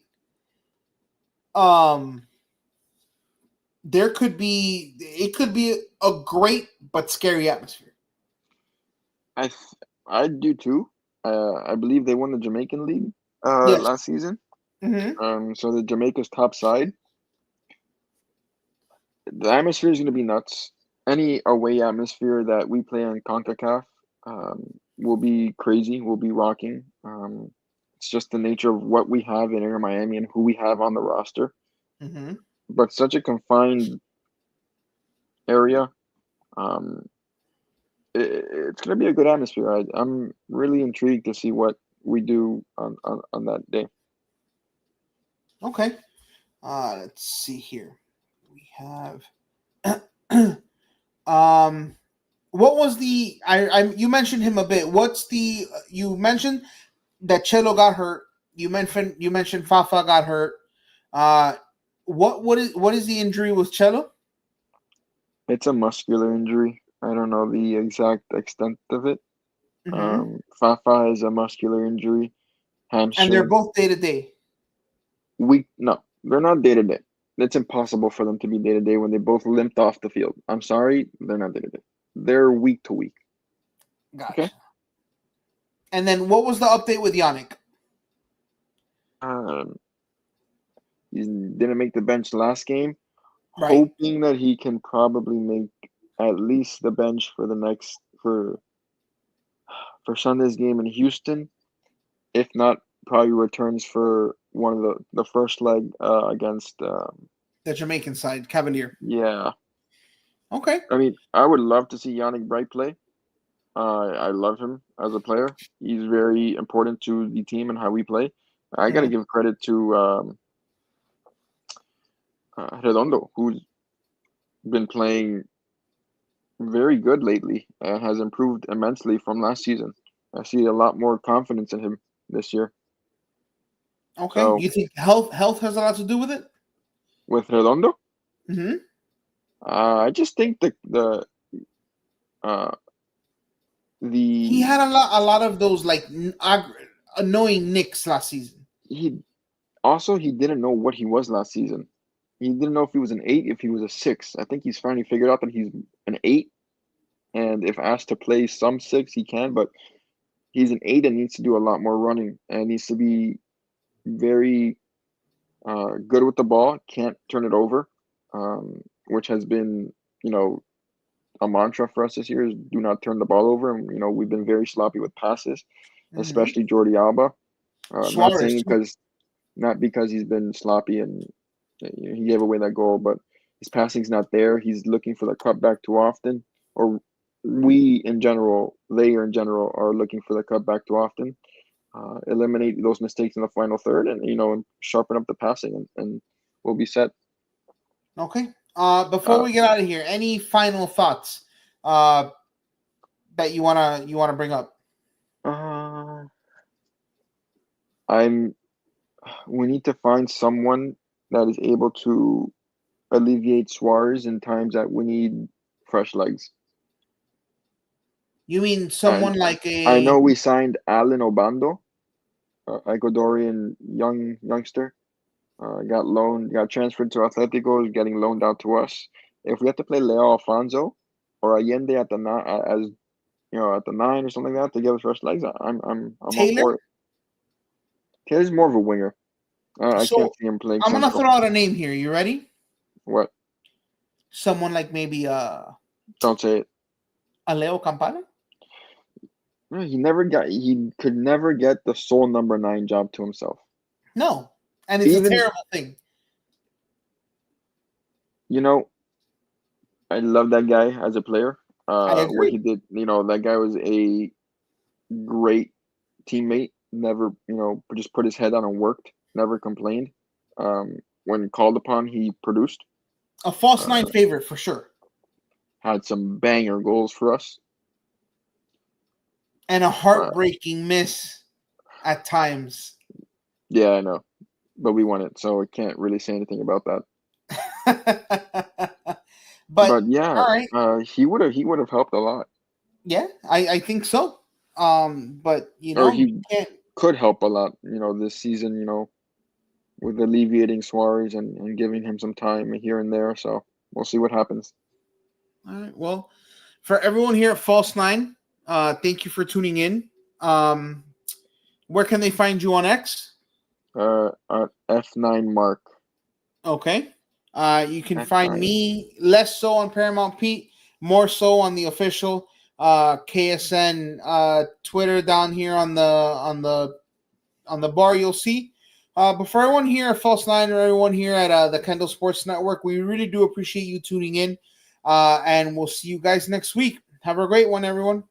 it could be a great but scary atmosphere. I I do too. I believe they won the Jamaican League Yes. last season. Mm-hmm. So the Jamaica's top side. The atmosphere is going to be nuts. Any away atmosphere that we play on CONCACAF will be crazy. Will be rocking. It's just the nature of what we have in Air Miami and who we have on the roster. Mm-hmm. But such a confined area. Um, it's going to be a good atmosphere. I'm really intrigued to see what we do on that day. Okay. Let's see here. We have what was the I you mentioned him a bit. What's the you mentioned that Cello got hurt. You mentioned Fafa got hurt. Uh what is the injury with Cello? It's a muscular injury. I don't know the exact extent of it. Mm-hmm. Fafa is a muscular injury, And they're hamstring. both day to day. No, they're not day to day. It's impossible for them to be day to day when they both limped off the field. I'm sorry, they're not day to day. They're week to week. Okay. Gotcha. And then what was the update with Yannick? Um, he didn't make the bench last game. Right. Hoping that he can probably make at least the bench for the next for Sunday's game in Houston. If not, probably returns for one of the first leg against. The Jamaican side, Cavalier. Yeah, Okay. I mean, I would love to see Yannick Bright play. I love him as a player. He's very important to the team and how we play. I got to Mhm. give credit to Redondo, who's been playing very good lately and has improved immensely from last season. I see a lot more confidence in him this year. Okay. So You think health has a lot to do with it? with Redondo, Mm-hmm. I just think uh, He the had a lot of those like annoying nicks last season. he also he didn't know what he was last season. He didn't know if he was an 8, if he was a 6. I think he's finally figured out that he's an 8, and if asked to play some 6, he can. But he's an 8 and needs to do a lot more running and needs to be very good with the ball, can't turn it over, which has been, a mantra for us this year is do not turn the ball over. And, we've been very sloppy with passes, Hmm. especially Jordi Alba. Not Suarez saying too. not because he's been sloppy and he gave away that goal, but his passing's not there. He's looking for the cutback too often, or we in general, they in general are looking for the cutback too often. Eliminate those mistakes in the final third, and and sharpen up the passing, and we'll be set. Okay. Before Uh, we get out of here, any final thoughts uh, that you wanna bring up? uh, I'm. We need to find someone that is able to alleviate Suarez in times that we need fresh legs. You mean And someone like I a know we signed Alan Obando, Ecuadorian youngster. Got transferred to Atletico, is getting loaned out to us. If we have to play Leo Alfonso or Allende at the nine, as at the nine or something like that to give us fresh legs, I'm all Taylor? for it. Taylor's more of a winger. I can't So see him playing I'm gonna central. throw out a name here. You ready? What? Someone like maybe Don't say it. a Leo Campana? No, he could never get the sole number nine job to himself. No, and it's a Even, terrible thing. you know, I love that guy as a player. I What he agree. did, that guy was a great teammate. Never, just put his head on and worked. Never complained. When called upon, he produced. A false nine Uh, favorite for sure, had some banger goals for us. and a Uh, heartbreaking miss at times. yeah, I know, but we won it, so I can't really say anything about that. But But yeah, all right, he would have helped a lot, yeah, I think so. But or you he can't. could help a lot. This season, with alleviating Suarez and giving him some time here and there. So we'll see what happens. All right. Well, for everyone here at False Nine, thank you for tuning in. Where can they find you on X? F9 Mark. Okay. You can find F9. me less so on Paramount Pete, more so on the official KSN Twitter down here on the bar. You'll see. But for everyone here at False Nine or everyone here at the Kendall Sports Network, we really do appreciate you tuning in. And we'll see you guys next week. Have a great one, everyone.